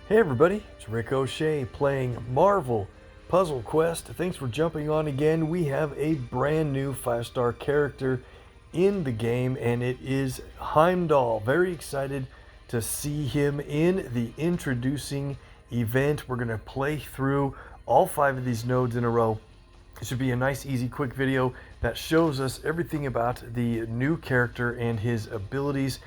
Hey everybody, it's Rick OShay playing Marvel Puzzle Quest. Thanks for jumping on again. We have a brand new 5-star character in the game, and it is Heimdall. Very excited to see him in the introducing event. We're going to play through all 5 of these nodes in a row. It should be a nice, easy, quick video that shows us everything about the new character and his abilities.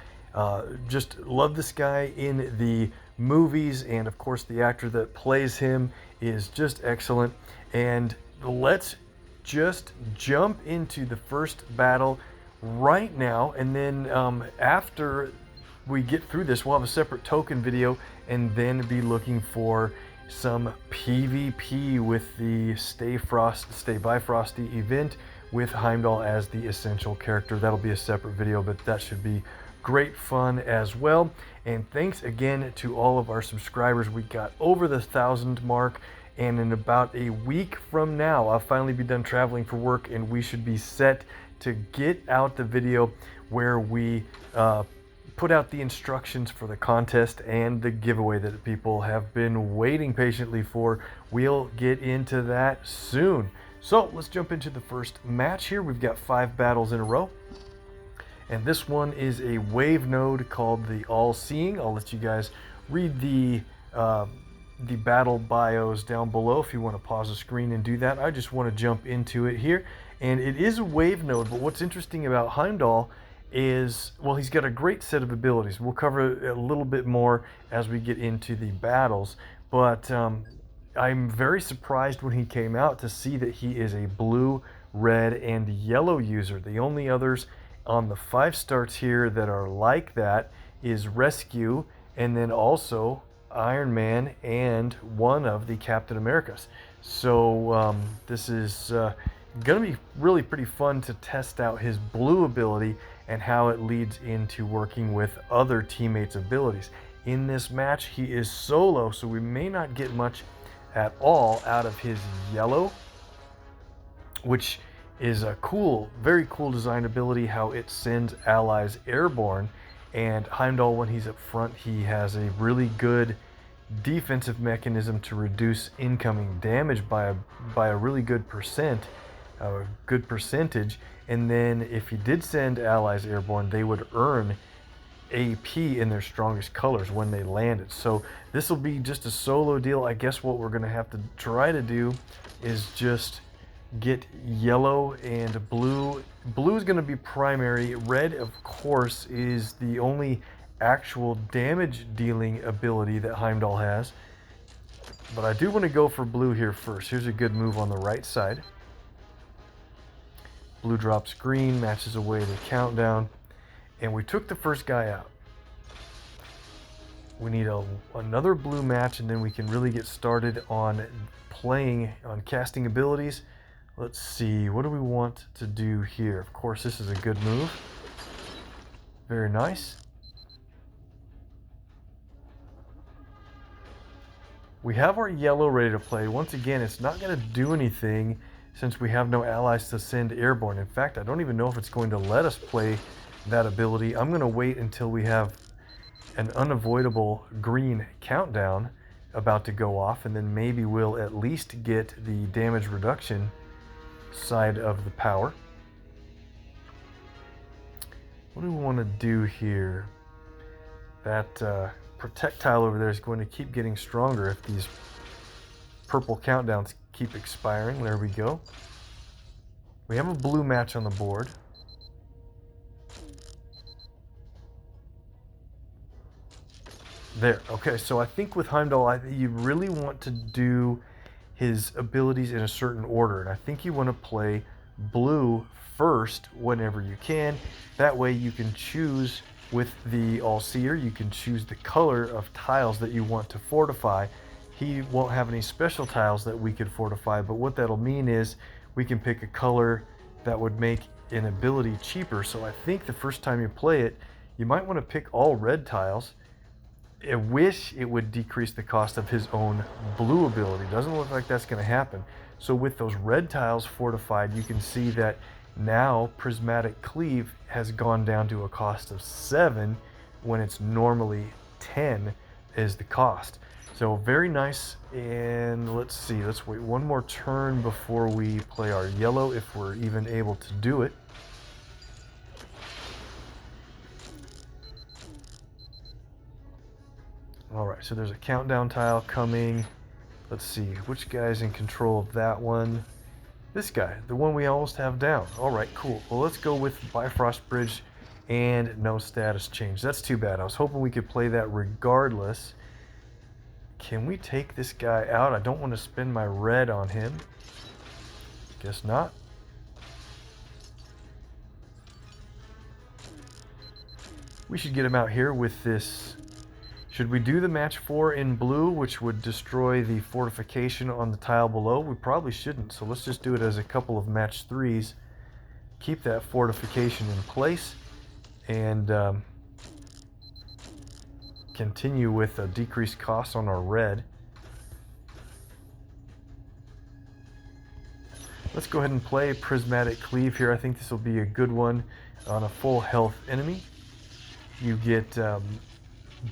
Just love this guy in the movies, and of course the actor that plays him is just excellent. And let's just jump into the first battle right now, and then after we get through this, we'll have a separate token video and then be looking for some PvP with the Stay by Frosty event with Heimdall as the essential character. That'll be a separate video, but that should be great fun as well. And thanks again to all of our subscribers. We got over the 1,000 mark, and in about a week from now I'll finally be done traveling for work, and we should be set to get out the video where we put out the instructions for the contest and the giveaway that people have been waiting patiently for. We'll get into that soon. So let's jump into the first match here. We've got 5 battles in a row, and this one is a wave node called the All-Seeing. I'll let you guys read the battle bios down below if you want to pause the screen and do that. I just want to jump into it here, and it is a wave node. But what's interesting about Heimdall is, well, he's got a great set of abilities. We'll cover a little bit more as we get into the battles, but I'm very surprised when he came out to see that he is a blue, red, and yellow user. The only others on the 5 stars here that are like that is Rescue, and then also Iron Man and one of the Captain Americas. So this is going to be really pretty fun to test out his blue ability and how it leads into working with other teammates' abilities. In this match, he is solo, so we may not get much at all out of his yellow, which is a cool, very cool design ability, how it sends allies airborne. And Heimdall, when he's up front, he has a really good defensive mechanism to reduce incoming damage by a really good percentage. And then if he did send allies airborne, they would earn AP in their strongest colors when they landed. So this will be just a solo deal. I guess what we're going to have to try to do is just get yellow and blue. Blue is going to be primary. Red, of course, is the only actual damage dealing ability that Heimdall has. But I do want to go for blue here first. Here's a good move on the right side. Blue drops green, matches away the countdown, and we took the first guy out. We need another blue match, and then we can really get started on playing, on casting abilities. Let's see, what do we want to do here? Of course, this is a good move. Very nice. We have our yellow ready to play. Once again, it's not going to do anything since we have no allies to send airborne. In fact, I don't even know if it's going to let us play that ability. I'm going to wait until we have an unavoidable green countdown about to go off, and then maybe we'll at least get the damage reduction side of the power. What do we want to do here? That protect tile over there is going to keep getting stronger if these purple countdowns keep expiring. There we go. We have a blue match on the board. There. Okay, so I think with Heimdall, you really want to do his abilities in a certain order, and I think you want to play blue first whenever you can. That way you can choose with the All-Seer, you can choose the color of tiles that you want to fortify. He won't have any special tiles that we could fortify, but what that'll mean is we can pick a color that would make an ability cheaper. So I think the first time you play it, you might want to pick all red tiles. I wish it would decrease the cost of his own blue ability. Doesn't look like that's going to happen. So with those red tiles fortified, you can see that now Prismatic Cleave has gone down to a cost of 7 when it's normally 10 is the cost. So very nice. And let's see, let's wait one more turn before we play our yellow, if we're even able to do it. All right, so there's a countdown tile coming. Let's see, which guy's in control of that one? This guy, the one we almost have down. All right, cool. Well, let's go with Bifrost Bridge and no status change. That's too bad. I was hoping we could play that regardless. Can we take this guy out? I don't want to spend my red on him. Guess not. We should get him out here with this. Should we do the match 4 in blue, which would destroy the fortification on the tile below? We probably shouldn't, so let's just do it as a couple of match 3s. Keep that fortification in place, and continue with a decreased cost on our red. Let's go ahead and play Prismatic Cleave here. I think this will be a good one on a full health enemy. You get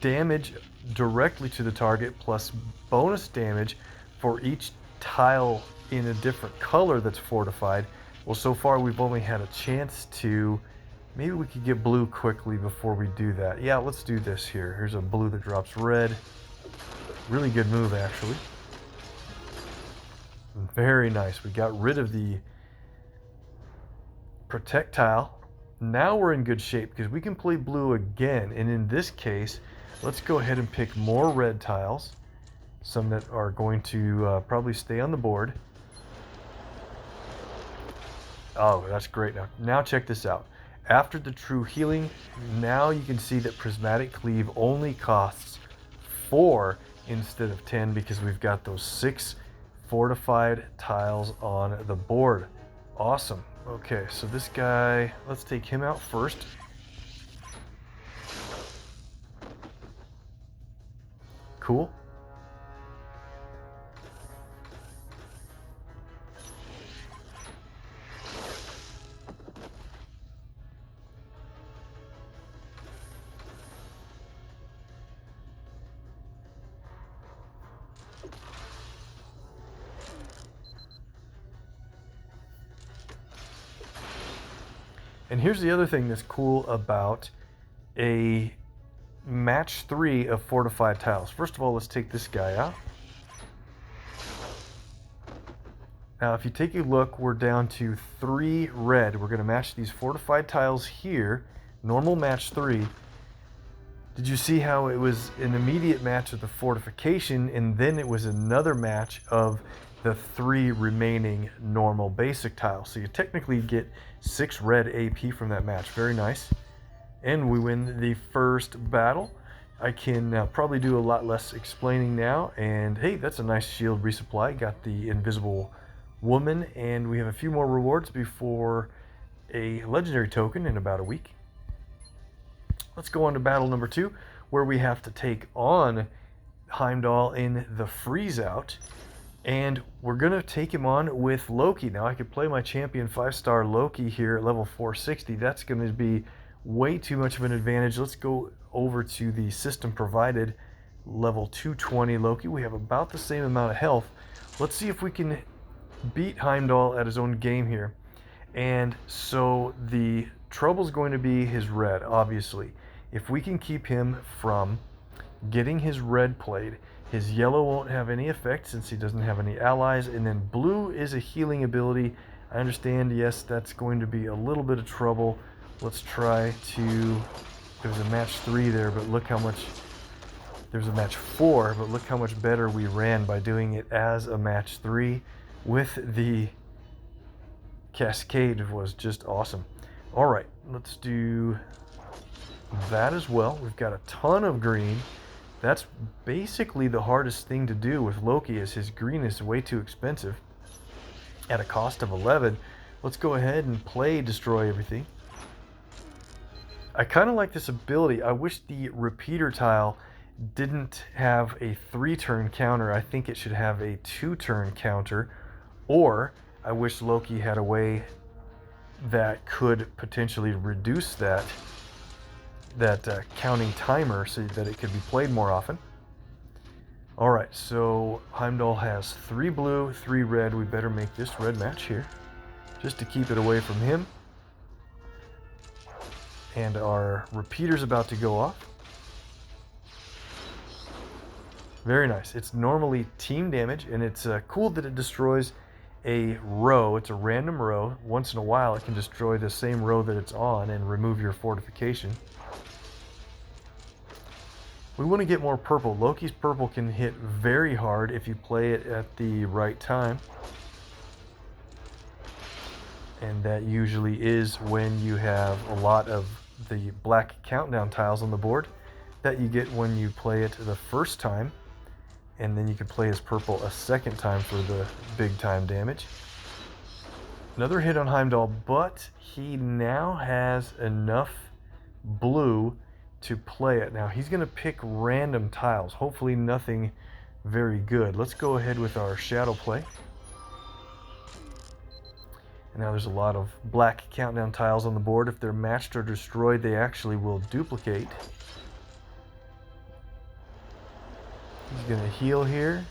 damage directly to the target plus bonus damage for each tile in a different color that's fortified. Well, so far we've only had a chance to, maybe we could get blue quickly before we do that. Yeah, let's do this here. Here's a blue that drops red. Really good move, actually. Very nice. We got rid of the protect tile. Now we're in good shape because we can play blue again, and in this case let's go ahead and pick more red tiles, some that are going to probably stay on the board. Oh, that's great. Now check this out. After the true healing, now you can see that Prismatic Cleave only costs 4 instead of 10 because we've got those 6 fortified tiles on the board. Awesome. Okay, so this guy, let's take him out first. Cool. And here's the other thing that's cool about a match 3 of fortified tiles. First of all, let's take this guy out. Now, if you take a look, we're down to 3 red. We're going to match these fortified tiles here. Normal match 3. Did you see how it was an immediate match of the fortification, and then it was another match of the 3 remaining normal basic tiles? So you technically get 6 red AP from that match. Very nice. And we win the first battle. I can probably do a lot less explaining now. And hey, that's a nice shield resupply. Got the invisible woman, and we have a few more rewards before a legendary token in about a week. Let's go on to battle number 2, where we have to take on Heimdall in the freeze out. And we're going to take him on with Loki. Now, I could play my champion 5-star Loki here at level 460. That's going to be way too much of an advantage. Let's go over to the system provided level 220 Loki. We have about the same amount of health. Let's see if we can beat Heimdall at his own game here. And so the trouble's going to be his red, obviously. If we can keep him from getting his red played, his yellow won't have any effect since he doesn't have any allies, and then blue is a healing ability. I understand, yes, that's going to be a little bit of trouble. Let's try to, there's a match 3 there, but look how much, there's a match 4, but look how much better we ran by doing it as a match 3 with the cascade. Was just awesome. All right, let's do that as well. We've got a ton of green. That's basically the hardest thing to do with Loki, is his green is way too expensive at a cost of 11. Let's go ahead and play Destroy Everything. I kind of like this ability. I wish the repeater tile didn't have a 3-turn counter. I think it should have a 2-turn counter, or I wish Loki had a way that could potentially reduce that counting timer so that it could be played more often. All right, so Heimdall has 3 blue, 3 red. We better make this red match here, just to keep it away from him. And our repeater's about to go off. Very nice. It's normally team damage, and it's cool that it destroys a row. It's a random row. Once in a while, it can destroy the same row that it's on and remove your fortification. We want to get more purple. Loki's purple can hit very hard if you play it at the right time. And that usually is when you have a lot of the black countdown tiles on the board that you get when you play it the first time. And then you can play as purple a second time for the big time damage. Another hit on Heimdall, but he now has enough blue to play it. Now he's going to pick random tiles, hopefully nothing very good. Let's go ahead with our shadow play. And now there's a lot of black countdown tiles on the board. If they're matched or destroyed, they actually will duplicate. He's going to heal here,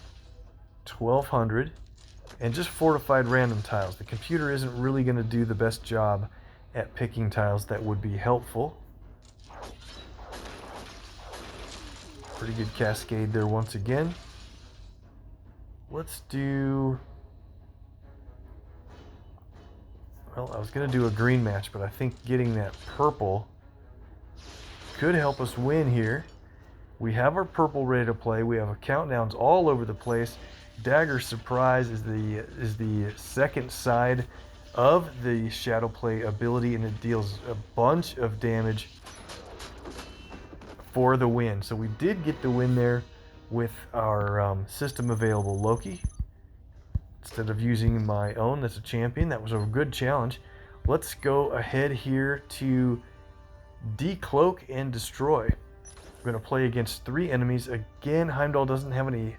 1200, and just fortified random tiles. The computer isn't really going to do the best job at picking tiles that would be helpful. Pretty good cascade there once again. Let's do... Well, I was going to do a green match, but I think getting that purple could help us win here. We have our purple ready to play. We have countdowns all over the place. Dagger Surprise is the second side of the shadow play ability, and it deals a bunch of damage for the win. So we did get the win there with our system available Loki. Instead of using my own, that's a champion. That was a good challenge. Let's go ahead here to decloak and destroy. We're going to play against 3 enemies. Again, Heimdall doesn't have any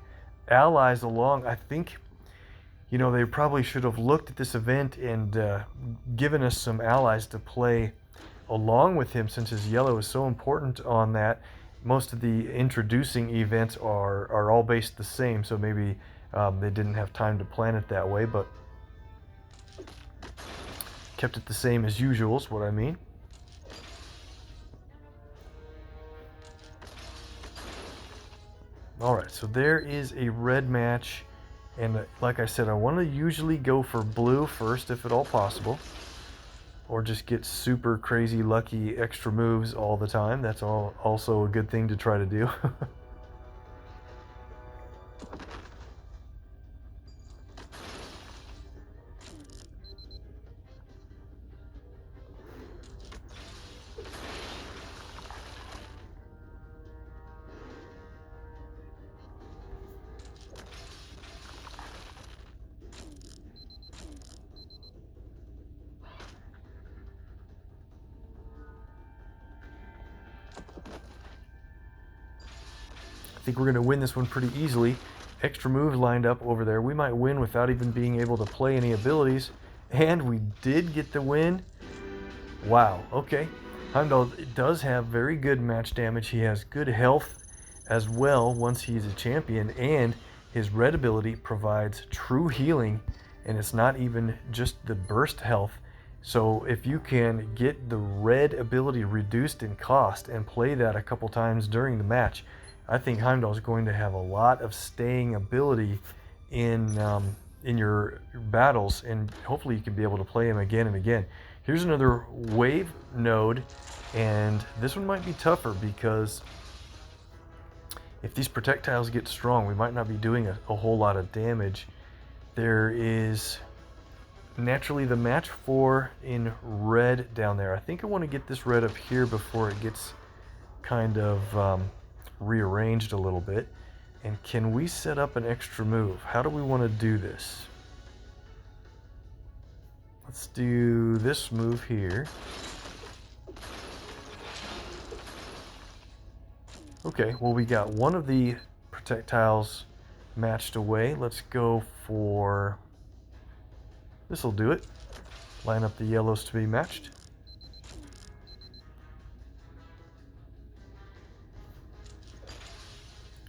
allies along. I think, you know, they probably should have looked at this event and given us some allies to play along with him, since his yellow is so important on that. Most of the introducing events are all based the same, so maybe they didn't have time to plan it that way, but kept it the same as usual is what I mean. Alright, so there is a red match, and like I said, I want to usually go for blue first if at all possible, or just get super crazy lucky extra moves all the time. That's also a good thing to try to do. I think we're going to win this one pretty easily. Extra moves lined up over there. We might win without even being able to play any abilities. And we did get the win. Wow, okay. Heimdall does have very good match damage. He has good health as well once he's a champion. And his red ability provides true healing. And it's not even just the burst health. So if you can get the red ability reduced in cost and play that a couple times during the match, I think Heimdall is going to have a lot of staying ability in your battles, and hopefully you can be able to play him again and again. Here's another wave node, and this one might be tougher because if these projectiles get strong, we might not be doing a whole lot of damage. There is naturally the match 4 in red down there. I think I want to get this red up here before it gets kind of rearranged a little bit. And can we set up an extra move? How do we want to do this? Let's do this move here. Okay, well, we got one of the projectiles matched away. Let's go for... this will do it. Line up the yellows to be matched.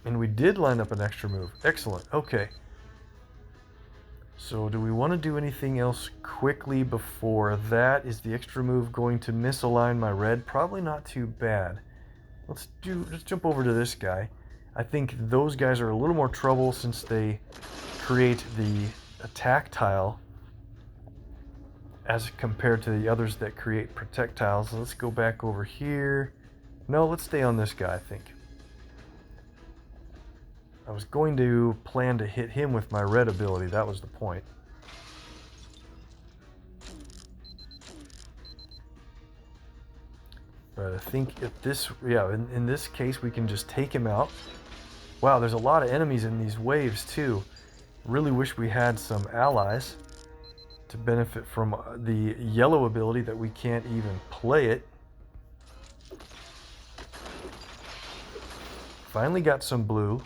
And we did line up an extra move. Excellent. Okay. So do we want to do anything else quickly before that? Is the extra move going to misalign my red? Probably not too bad. Let's jump over to this guy. I think those guys are a little more trouble since they create the attack tile as compared to the others that create protect tiles. Let's go back over here. No, let's stay on this guy, I think. I was going to plan to hit him with my red ability. That was the point. But I think if this, yeah, in this case, we can just take him out. Wow, there's a lot of enemies in these waves, too. Really wish we had some allies to benefit from the yellow ability that we can't even play it. Finally got some blue.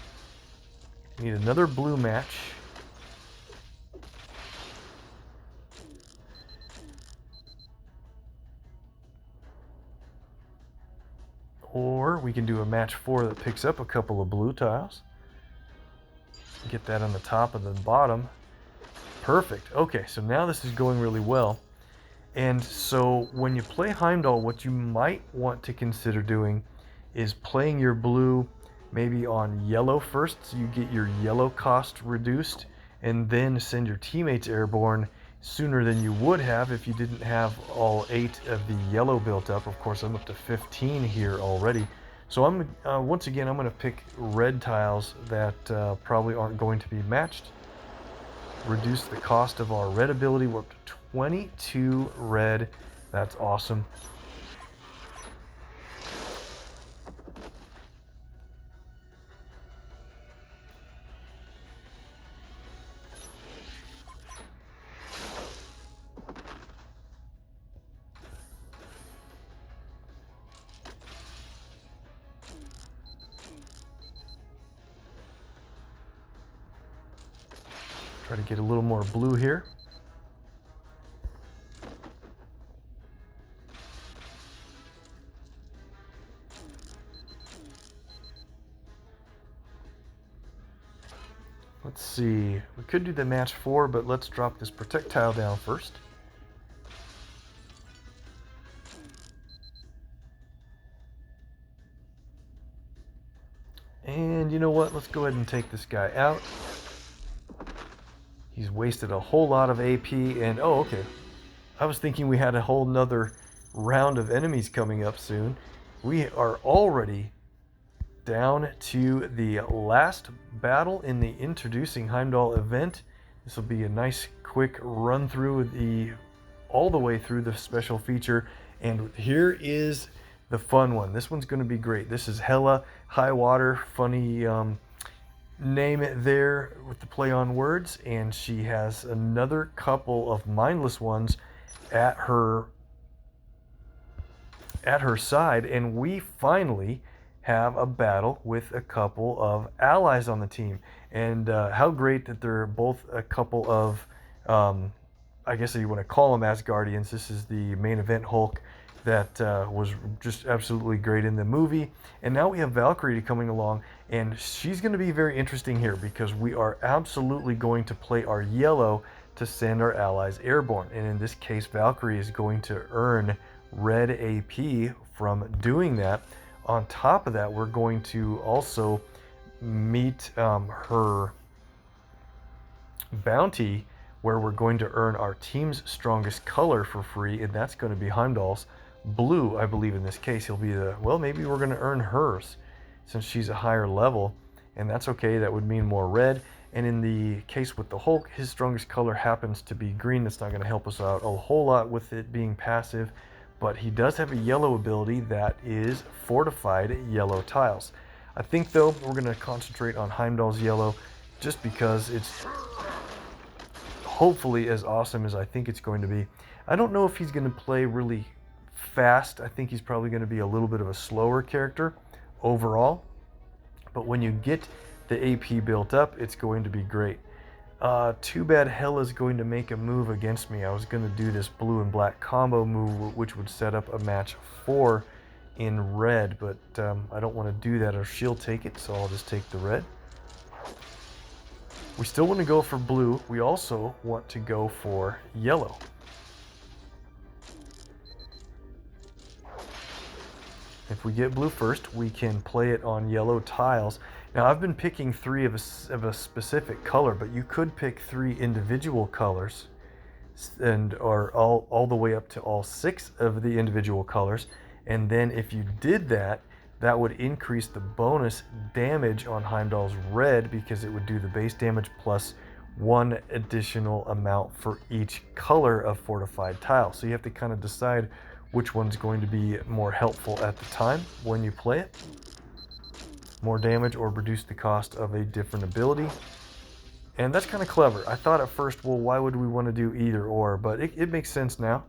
Need another blue match. Or we can do a match 4 that picks up a couple of blue tiles. Get that on the top and the bottom. Perfect. Okay, so now this is going really well. And so when you play Heimdall, what you might want to consider doing is playing your blue maybe on yellow first, so you get your yellow cost reduced, and then send your teammates airborne sooner than you would have if you didn't have all 8 of the yellow built up. Of course, I'm up to 15 here already. So I'm once again, I'm going to pick red tiles that probably aren't going to be matched. Reduce the cost of our red ability. We're up to 22 red. That's awesome. Try to get a little more blue here. Let's see. We could do the match 4, but let's drop this protect tile down first. And you know what? Let's go ahead and take this guy out. He's wasted a whole lot of AP, and oh, okay. I was thinking we had a whole nother round of enemies coming up soon. We are already down to the last battle in the Introducing Heimdall event. This will be a nice quick run through all the way through the special feature, and here is the fun one. This one's going to be great. This is Hella High Water. Funny name there with the play on words, and she has another couple of mindless ones at her side, and we finally have a battle with a couple of allies on the team. And how great that they're both a couple of I guess you want to call them Asgardians. This is the main event Hulk that was just absolutely great in the movie. And now we have Valkyrie coming along, and she's going to be very interesting here because we are absolutely going to play our yellow to send our allies airborne. And in this case, Valkyrie is going to earn red AP from doing that. On top of that, we're going to also meet her bounty, where we're going to earn our team's strongest color for free, and that's going to be Heimdall's blue. I believe in this case he'll be well, maybe we're going to earn hers since she's a higher level, and that's okay. That would mean more red. And in the case with the Hulk, his strongest color happens to be green. That's not going to help us out a whole lot with it being passive, but he does have a yellow ability that is fortified yellow tiles. I think though we're going to concentrate on Heimdall's yellow just because it's hopefully as awesome as I think it's going to be. I don't know if he's going to play really fast. I think he's probably going to be a little bit of a slower character overall, but when you get the AP built up, it's going to be great. Too bad Hela's going to make a move against me. I was going to do this blue and black combo move, which would set up a match 4 in red, but I don't want to do that or she'll take it, so I'll just take the red. We still want to go for blue. We also want to go for yellow. If we get blue first, we can play it on yellow tiles. Now, I've been picking 3 of a specific color, but you could pick 3 individual colors, or all the way up to all 6 of the individual colors. And then if you did that, that would increase the bonus damage on Heimdall's red, because it would do the base damage plus 1 additional amount for each color of fortified tile. So you have to kind of decide which one's going to be more helpful at the time when you play it. More damage or reduce the cost of a different ability. And that's kind of clever. I thought at first, well, why would we want to do either or? But it makes sense now.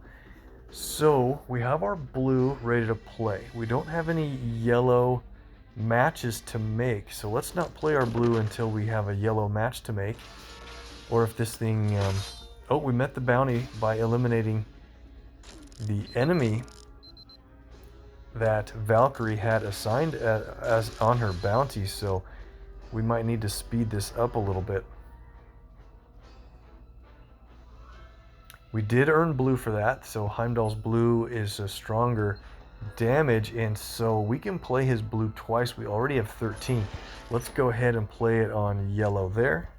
So we have our blue ready to play. We don't have any yellow matches to make, so let's not play our blue until we have a yellow match to make. Or if this thing... oh, we met the bounty by eliminating the enemy that Valkyrie had assigned as on her bounty, so we might need to speed this up a little bit. We did earn blue for that, so Heimdall's blue is a stronger damage, and so we can play his blue twice. We already have 13. Let's go ahead and play it on yellow. There.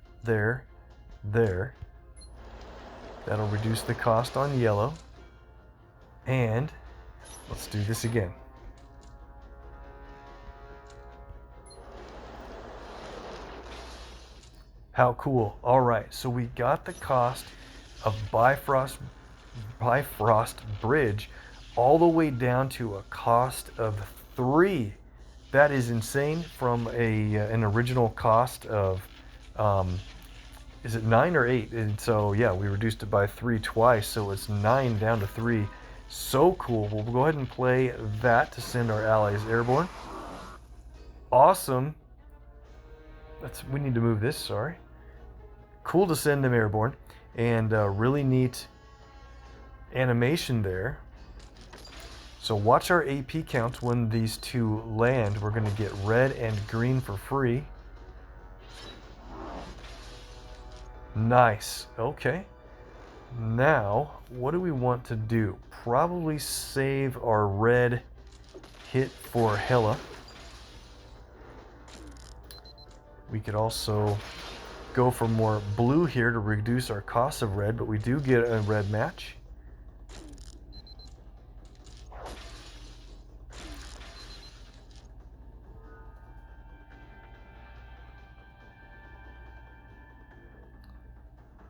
That'll reduce the cost on yellow. And let's do this again. How cool. All right, so we got the cost of Bifrost Bridge all the way down to a cost of 3. That is insane from an original cost of, is it 9 or 8? And so, yeah, we reduced it by 3 twice, so it's 9 down to 3. So cool. We'll go ahead and play that to send our allies airborne. Awesome. We need to move this, sorry. Cool to send them airborne. And really neat animation there. So watch our AP count when these 2 land. We're going to get red and green for free. Nice. Okay. Now, what do we want to do? Probably save our red hit for Hela. We could also go for more blue here to reduce our cost of red, but we do get a red match.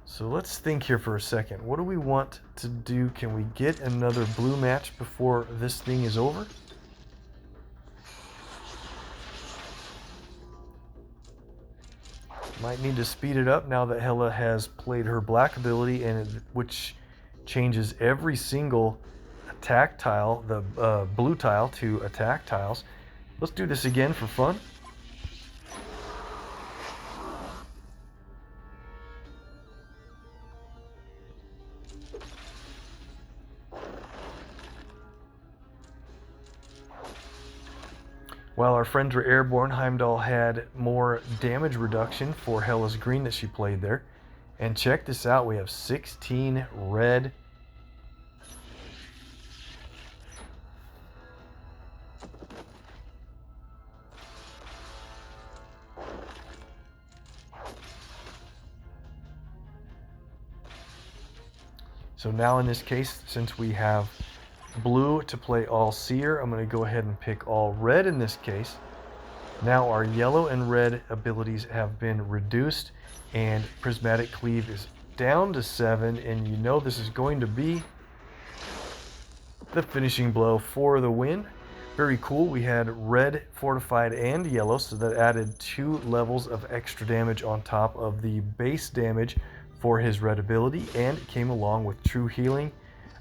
So let's think here for a second. What do we want to do? Can we get another blue match before this thing is over? Might need to speed it up now that Hela has played her black ability, which changes every single attack tile, the blue tile, to attack tiles. Let's do this again for fun. While our friends were airborne, Heimdall had more damage reduction for Hela's green that she played there. And check this out, we have 16 red. So now in this case, since we have blue to play all seer, I'm going to go ahead and pick all red in this case. Now our yellow and red abilities have been reduced, and prismatic cleave is down to 7, and you know this is going to be the finishing blow for the win. Very cool. We had red fortified and yellow, so that added 2 levels of extra damage on top of the base damage for his red ability, and it came along with true healing.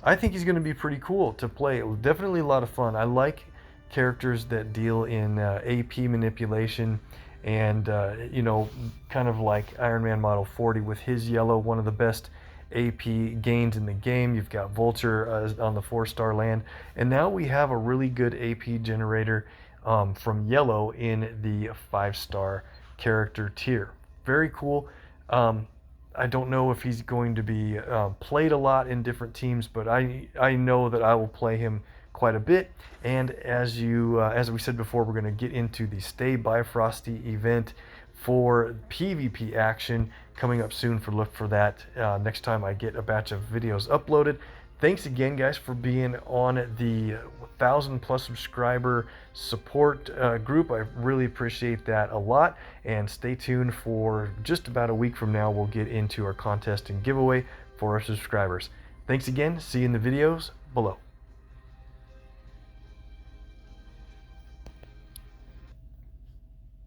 I think he's going to be pretty cool to play. Definitely a lot of fun. I like characters that deal in AP manipulation, and you know, kind of like Iron Man Model 40 with his yellow, one of the best AP gained in the game. You've got Vulture on the 4-star land, and now we have a really good AP generator from Yellow in the 5-star character tier. Very cool. I don't know if he's going to be played a lot in different teams, but I know that I will play him quite a bit. And as we said before, we're going to get into the Stay Bifrosty event for PvP action coming up soon. Look for that next time I get a batch of videos uploaded. Thanks again, guys, for being on the 1,000+ subscriber support group. I really appreciate that a lot. And stay tuned for just about a week from now. We'll get into our contest and giveaway for our subscribers. Thanks again. See you in the videos below.